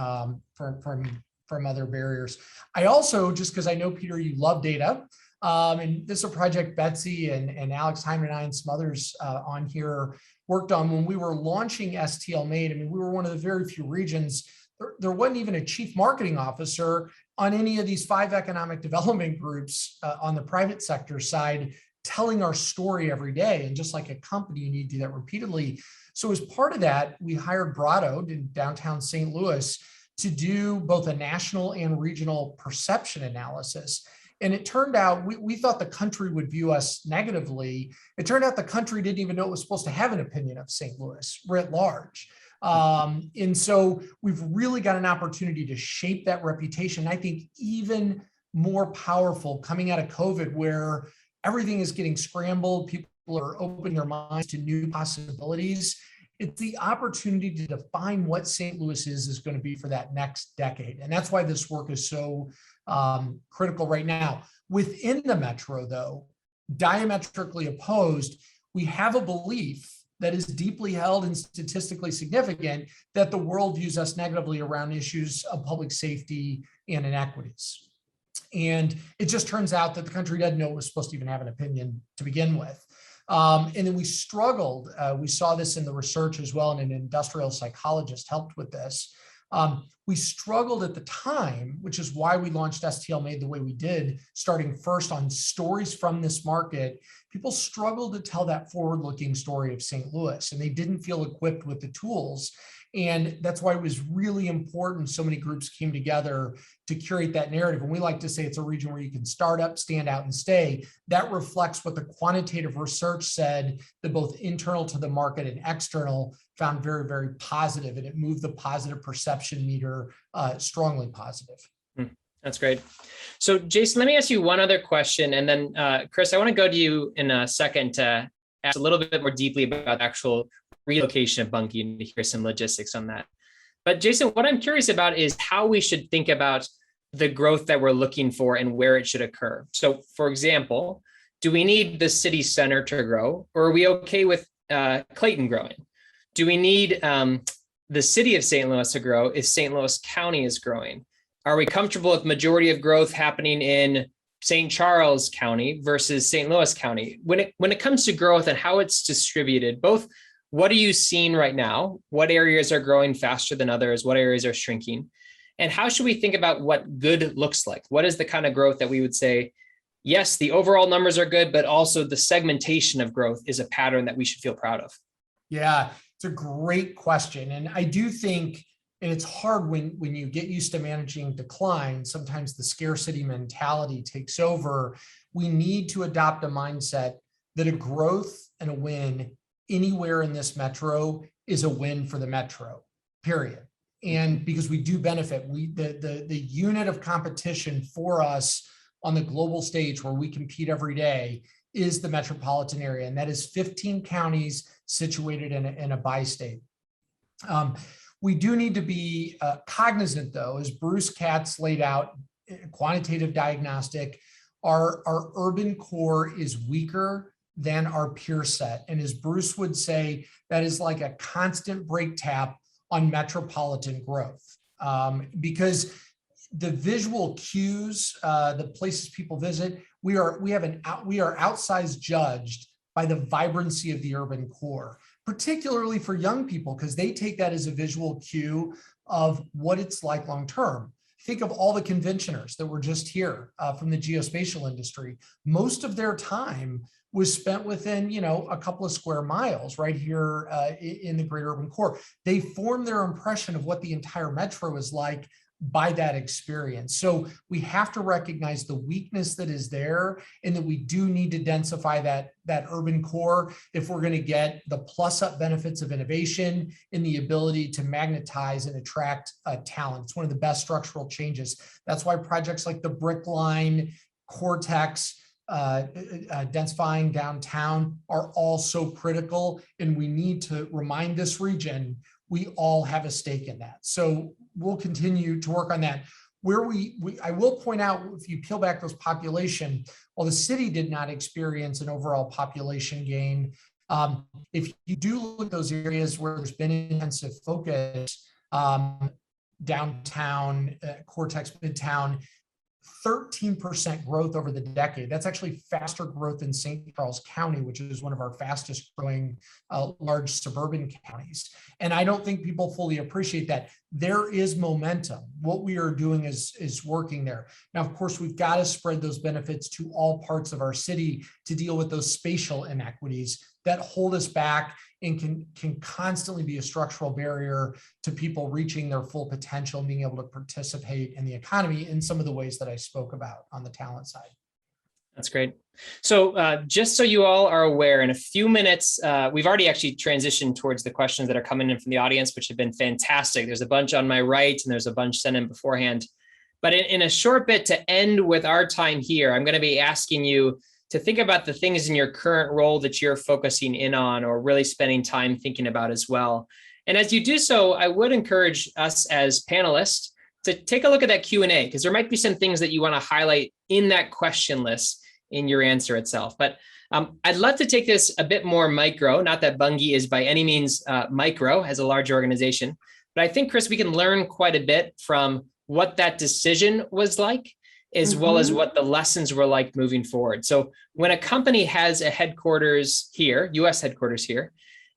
from other barriers. I also, just because I know, Peter, you love data, and this is a project Betsy and Alex Hyman and I and some others on here worked on when we were launching STL Made. I mean, we were one of the very few regions, there wasn't even a chief marketing officer on any of these 5 economic development groups on the private sector side telling our story every day. And just like a company, you need to do that repeatedly. So as part of that, we hired Brado in downtown St. Louis to do both a national and regional perception analysis. And it turned out, we thought the country would view us negatively. It turned out the country didn't even know it was supposed to have an opinion of St. Louis writ large. And so we've really got an opportunity to shape that reputation. I think even more powerful coming out of COVID, where everything is getting scrambled, people are opening their minds to new possibilities. It's the opportunity to define what St. Louis is going to be for that next decade. And that's why this work is so critical right now. Within the metro, though, diametrically opposed, we have a belief that is deeply held and statistically significant that the world views us negatively around issues of public safety and inequities. And it just turns out that the country doesn't know it was supposed to even have an opinion to begin with. And then we struggled. We saw this in the research as well, and an industrial psychologist helped with this. We struggled at the time, which is why we launched STL Made the way we did, starting first on stories from this market. People struggled to tell that forward-looking story of St. Louis, and they didn't feel equipped with the tools. And that's why it was really important so many groups came together to curate that narrative. And we like to say it's a region where you can start up, stand out, and stay. That reflects what the quantitative research said, that both internal to the market and external found very, very positive, and it moved the positive perception meter strongly positive. That's great. So Jason, let me ask you one other question. And then Chris, I want to go to you in a second to ask a little bit more deeply about the actual relocation of Bunge and to hear some logistics on that. But Jason, what I'm curious about is how we should think about the growth that we're looking for and where it should occur. So for example, do we need the city center to grow, or are we okay with Clayton growing? Do we need the city of St. Louis to grow if St. Louis County is growing? Are we comfortable with majority of growth happening in St. Charles County versus St. Louis County? When it comes to growth and how it's distributed, both what are you seeing right now? What areas are growing faster than others? What areas are shrinking? And how should we think about what good looks like? What is the kind of growth that we would say, yes, the overall numbers are good, but also the segmentation of growth is a pattern that we should feel proud of? Yeah, it's a great question. And I do think, and it's hard when you get used to managing decline, sometimes the scarcity mentality takes over. We need to adopt a mindset that a growth and a win anywhere in this metro is a win for the metro, period. And because we do benefit, the unit of competition for us on the global stage where we compete every day is the metropolitan area. And that is 15 counties situated in a bi-state. We do need to be cognizant, though, as Bruce Katz laid out, quantitative diagnostic, our urban core is weaker than our peer set. And as Bruce would say, that is like a constant brake tap on metropolitan growth, because the visual cues, the places people visit, we are outsized judged by the vibrancy of the urban core, particularly for young people, because they take that as a visual cue of what it's like long term. Think of all the conventioners that were just here from the geospatial industry. Most of their time was spent within, a couple of square miles right here in the greater urban core. They form their impression of what the entire metro is like by that experience. So we have to recognize the weakness that is there, and that we do need to densify that urban core if we're going to get the plus up benefits of innovation and the ability to magnetize and attract talent. It's one of the best structural changes. That's why projects like the Brick Line, Cortex, densifying downtown are all so critical, and we need to remind this region we all have a stake in that. So we'll continue to work on that. Where I will point out, if you peel back those population, while the city did not experience an overall population gain, if you do look at those areas where there's been intensive focus, downtown, Cortex, Midtown, 13% growth over the decade. That's actually faster growth in St. Charles County, which is one of our fastest growing large suburban counties. And I don't think people fully appreciate that. There is momentum. What we are doing is working there. Now, of course, we've got to spread those benefits to all parts of our city to deal with those spatial inequities that hold us back and can constantly be a structural barrier to people reaching their full potential and being able to participate in the economy in some of the ways that I spoke about on the talent side. That's great. So just so you all are aware, in a few minutes, we've already actually transitioned towards the questions that are coming in from the audience, which have been fantastic. There's a bunch on my right, and there's a bunch sent in beforehand. But in a short bit to end with our time here, I'm going to be asking you to think about the things in your current role that you're focusing in on or really spending time thinking about as well. And as you do so, I would encourage us as panelists to take a look at that Q&A, because there might be some things that you want to highlight in that question list in your answer itself. But I'd love to take this a bit more micro, not that Bunge is by any means micro as a large organization, but I think, Chris, we can learn quite a bit from what that decision was like, as well as what the lessons were like moving forward. So when a company has a headquarters here, US headquarters here,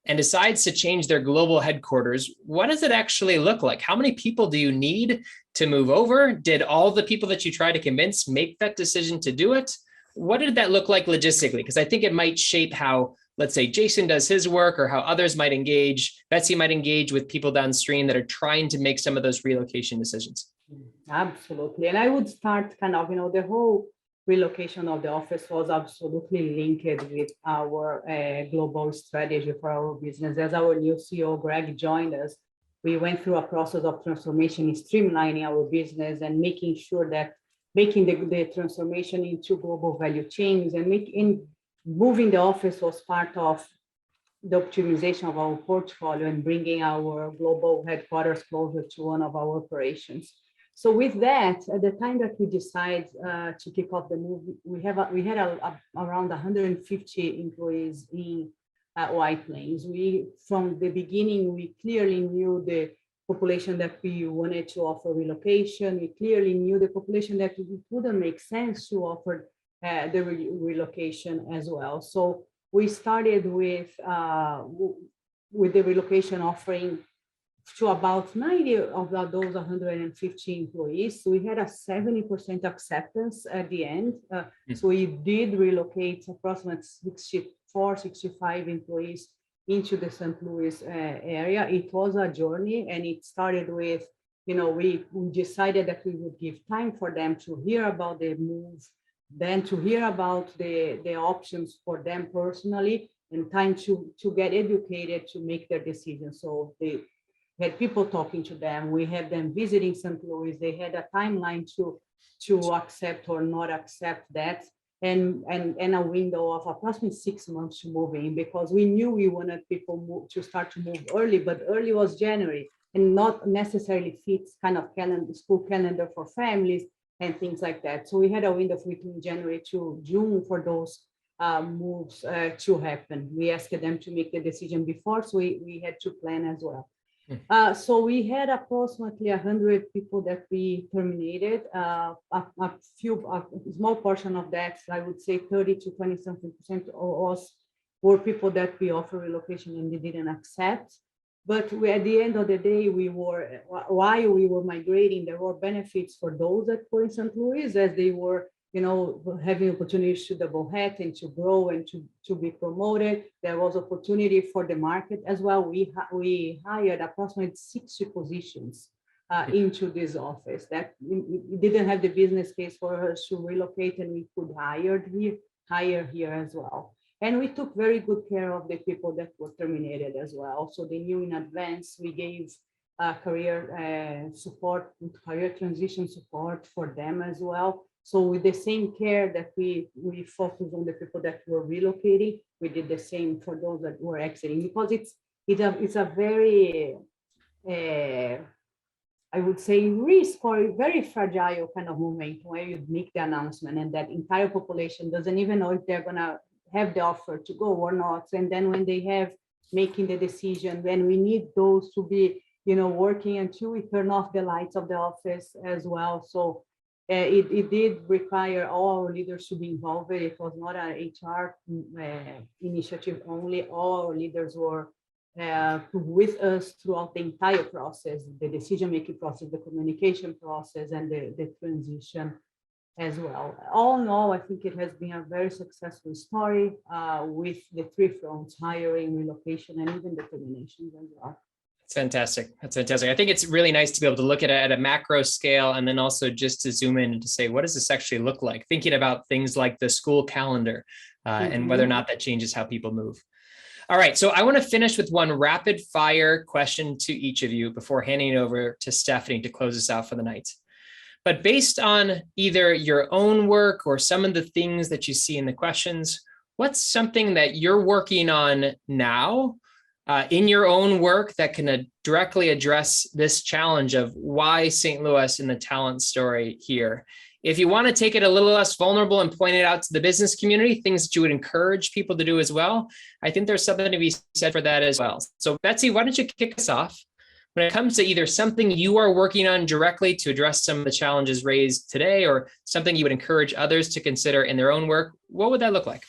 and decides to change their global headquarters, what does it actually look like? How many people do you need to move over? Did all the people that you try to convince make that decision to do it? What did that look like logistically? Because I think it might shape how, let's say, Jason does his work, or how others might engage, Betsy might engage with people downstream that are trying to make some of those relocation decisions. Absolutely. And I would start kind of, the whole relocation of the office was absolutely linked with our global strategy for our business. As our new CEO, Greg, joined us, we went through a process of transformation, streamlining our business and making sure that making the transformation into global value chains and moving the office was part of the optimization of our portfolio and bringing our global headquarters closer to one of our operations. So with that, at the time that we decided to kick off the move, we had around 150 employees in White Plains. From the beginning, we clearly knew the population that we wanted to offer relocation. We clearly knew the population that it wouldn't make sense to offer the relocation as well. So we started with the relocation offering to about 90 of those 150 employees. So we had a 70% acceptance at the end. So we did relocate approximately 64, 65 employees into the St. Louis area. It was a journey, and it started with, we decided that we would give time for them to hear about the move, then to hear about the options for them personally, and time to get educated to make their decisions. So they had people talking to them. We had them visiting St. Louis. They had a timeline to accept or not accept that, and a window of approximately 6 months to move in, because we knew we wanted people to start to move early, but early was January and not necessarily fits kind of school calendar for families and things like that. So we had a window between January to June for those moves to happen. We asked them to make the decision before, so we had to plan as well. So we had approximately 100 people that we terminated. A small portion of that, I would say 30 to 20-something% of us were people that we offer relocation and they didn't accept. But at the end of the day, while we were migrating, there were benefits for those that were in St. Louis, as they were having opportunities to double hat and to grow and to be promoted. There was opportunity for the market as well. We hired approximately 60 positions into this office. That it didn't have the business case for us to relocate, and we could hire here as well. And we took very good care of the people that were terminated as well. So they knew in advance. We gave career support, career transition support for them as well. So with the same care that we focused on the people that were relocating, we did the same for those that were exiting, because it's a very, I would say, risk or very fragile kind of moment where you make the announcement and that entire population doesn't even know if they're gonna have the offer to go or not. And then when they have making the decision, then we need those to be, working until we turn off the lights of the office as well. So it did require all our leaders to be involved. It was not an HR initiative only. All our leaders were with us throughout the entire process, the decision-making process, the communication process, and the transition as well. All in all, I think it has been a very successful story with the three fronts: hiring, relocation, and even the terminations as well. Fantastic. That's fantastic. I think it's really nice to be able to look at it at a macro scale, and then also just to zoom in and to say, what does this actually look like? Thinking about things like the school calendar and whether or not that changes how people move. All right. So I want to finish with one rapid fire question to each of you before handing it over to Stephanie to close us out for the night. But based on either your own work or some of the things that you see in the questions, what's something that you're working on now in your own work that can directly address this challenge of why St. Louis in the talent story here? If you want to take it a little less vulnerable and point it out to the business community, things that you would encourage people to do as well, I think there's something to be said for that as well. So Betsy, why don't you kick us off? When it comes to either something you are working on directly to address some of the challenges raised today, or something you would encourage others to consider in their own work, what would that look like?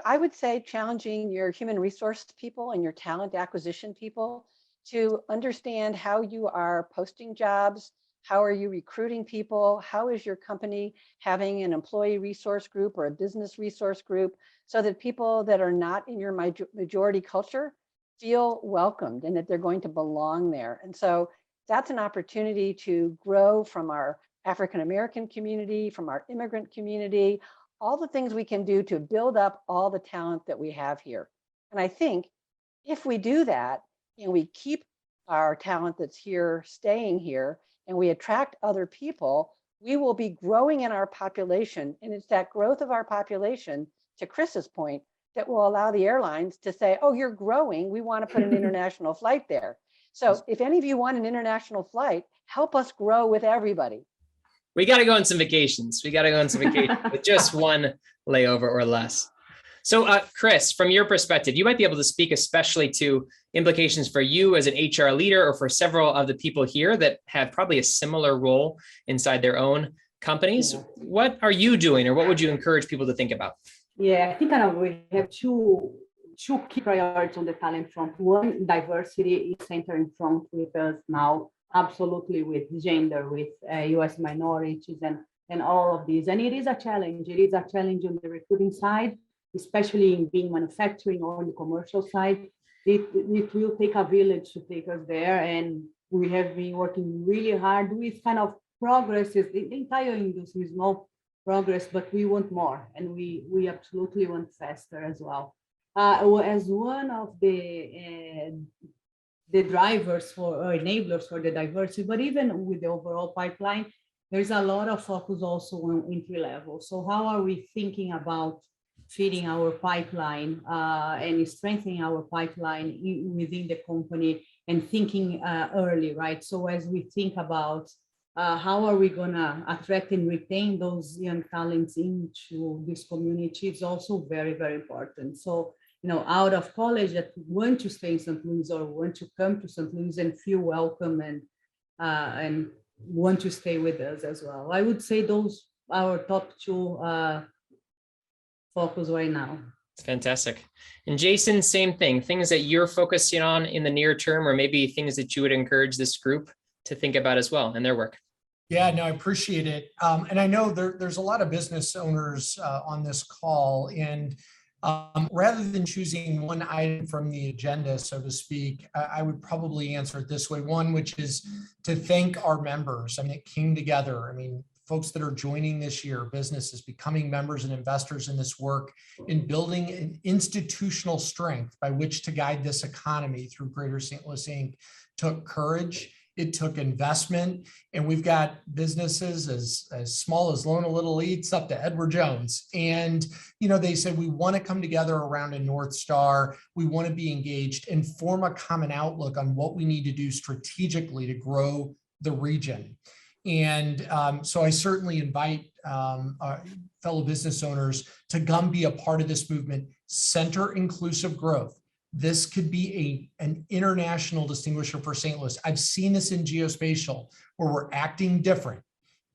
I would say challenging your human resource people and your talent acquisition people to understand how you are posting jobs, how are you recruiting people, how is your company having an employee resource group or a business resource group, so that people that are not in your majority culture feel welcomed and that they're going to belong there. And so that's an opportunity to grow from our African-American community, from our immigrant community, all the things we can do to build up all the talent that we have here. And I think if we do that and we keep our talent that's here, staying here, and we attract other people, we will be growing in our population. And it's that growth of our population, to Chris's point, that will allow the airlines to say, oh, you're growing, we want to put an international flight there. So if any of you want an international flight, help us grow with everybody. We got to go on some vacations. We got to go on some vacations with just one layover or less. So Chris, from your perspective, you might be able to speak especially to implications for you as an HR leader or for several of the people here that have probably a similar role inside their own companies. Yeah. What are you doing, or what would you encourage people to think about? Yeah, I think we have two key priorities on the talent front. One, diversity is center in front with us now, absolutely, with gender, with U.S. minorities and all of these. And it is a challenge. It is a challenge on the recruiting side, especially in being manufacturing or on the commercial side. It will take a village to take us there. And we have been working really hard with kind of progresses. The entire industry is small progress, but we want more. And we absolutely want faster as well. As one of the drivers or enablers for the diversity, but even with the overall pipeline, there's a lot of focus also on entry level. So how are we thinking about feeding our pipeline and strengthening our pipeline within the company and thinking early, right? So as we think about how are we gonna attract and retain those young talents into this community, it's also very, very important. So, out of college that want to stay in St. Louis or want to come to St. Louis and feel welcome and want to stay with us as well. I would say those are our top two focus right now. It's fantastic. And Jason, same thing, things that you're focusing on in the near term, or maybe things that you would encourage this group to think about as well in their work. Yeah, no, I appreciate it. And I know there's a lot of business owners on this call, and rather than choosing one item from the agenda, so to speak, I would probably answer it this way. One, which is to thank our members. I mean, it came together. I mean, folks that are joining this year, businesses becoming members and investors in this work in building an institutional strength by which to guide this economy through Greater St. Louis Inc. took courage. It took investment, and we've got businesses as small as Lona Little Eats up to Edward Jones. And, they said, we want to come together around a North Star. We want to be engaged and form a common outlook on what we need to do strategically to grow the region. And so I certainly invite fellow business owners to come be a part of this movement, center inclusive growth. This could be an international distinguisher for St. Louis. I've seen this in geospatial, where we're acting different,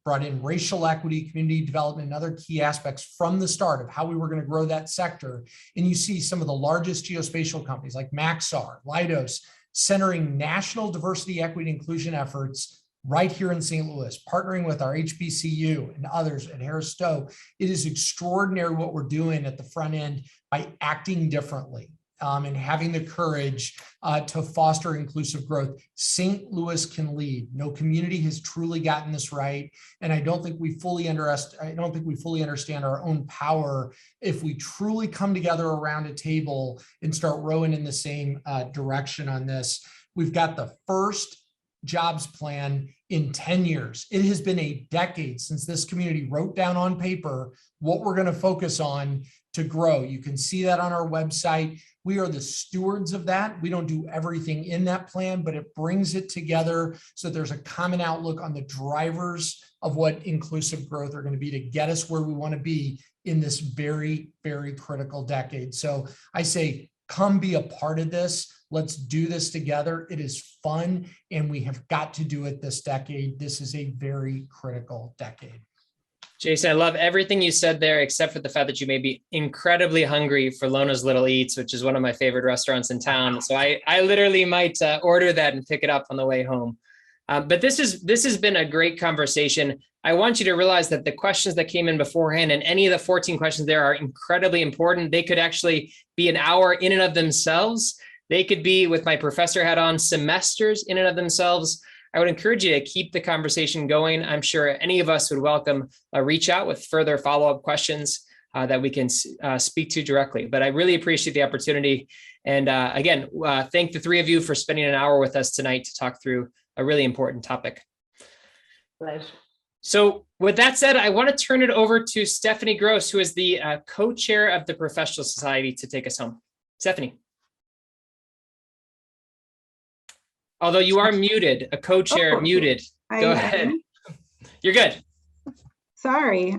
brought in racial equity, community development, and other key aspects from the start of how we were going to grow that sector. And you see some of the largest geospatial companies like Maxar, Leidos, centering national diversity, equity, and inclusion efforts right here in St. Louis, partnering with our HBCU and others at Harris Stowe. It is extraordinary what we're doing at the front end by acting differently. And having the courage to foster inclusive growth. St. Louis can lead. No community has truly gotten this right, and I don't think we fully understand our own power if we truly come together around a table and start rowing in the same direction on this. We've got the first jobs plan in 10 years. It has been a decade since this community wrote down on paper what we're going to focus on to grow. You can see that on our website. We are the stewards of that. We don't do everything in that plan, but it brings it together so there's a common outlook on the drivers of what inclusive growth are going to be to get us where we want to be in this very, very critical decade. So I say, come be a part of this. Let's do this together. It is fun, and we have got to do it this decade. This is a very critical decade. Jason, I love everything you said there, except for the fact that you may be incredibly hungry for Lona's Little Eats, which is one of my favorite restaurants in town. So I literally might order that and pick it up on the way home. But this has been a great conversation. I want you to realize that the questions that came in beforehand and any of the 14 questions there are incredibly important. They could actually be an hour in and of themselves. They could be, with my professor hat on, semesters in and of themselves. I would encourage you to keep the conversation going. I'm sure any of us would welcome a reach out with further follow-up questions that we can speak to directly. But I really appreciate the opportunity. And again, thank the three of you for spending an hour with us tonight to talk through a really important topic. Pleasure. So with that said, I want to turn it over to Stephanie Gross, who is the co-chair of the Professional Society, to take us home. Stephanie. Although you are muted, a co-chair muted. Go ahead. You're good. Sorry,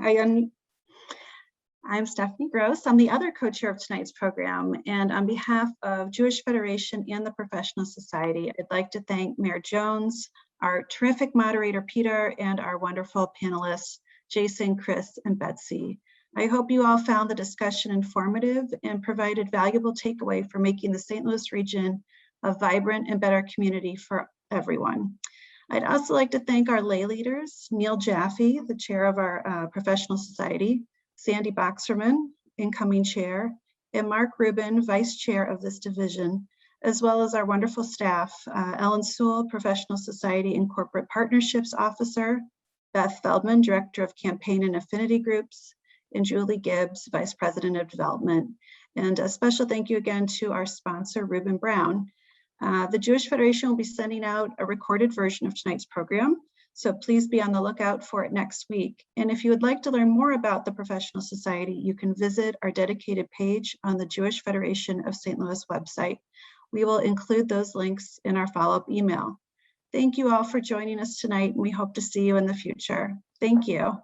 I'm Stephanie Gross. I'm the other co-chair of tonight's program. And on behalf of Jewish Federation and the Professional Society, I'd like to thank Mayor Jones, our terrific moderator, Peter, and our wonderful panelists, Jason, Chris, and Betsy. I hope you all found the discussion informative and provided valuable takeaway for making the St. Louis region a vibrant and better community for everyone. I'd also like to thank our lay leaders, Neil Jaffe, the chair of our Professional Society, Sandy Boxerman, incoming chair, and Mark Rubin, vice chair of this division, as well as our wonderful staff, Ellen Sewell, Professional Society and Corporate Partnerships Officer, Beth Feldman, Director of Campaign and Affinity Groups, and Julie Gibbs, Vice President of Development. And a special thank you again to our sponsor, Reuben Brown. The Jewish Federation will be sending out a recorded version of tonight's program, so please be on the lookout for it next week. And if you would like to learn more about the Professional Society, you can visit our dedicated page on the Jewish Federation of St. Louis website. We will include those links in our follow-up email. Thank you all for joining us tonight, and we hope to see you in the future. Thank you.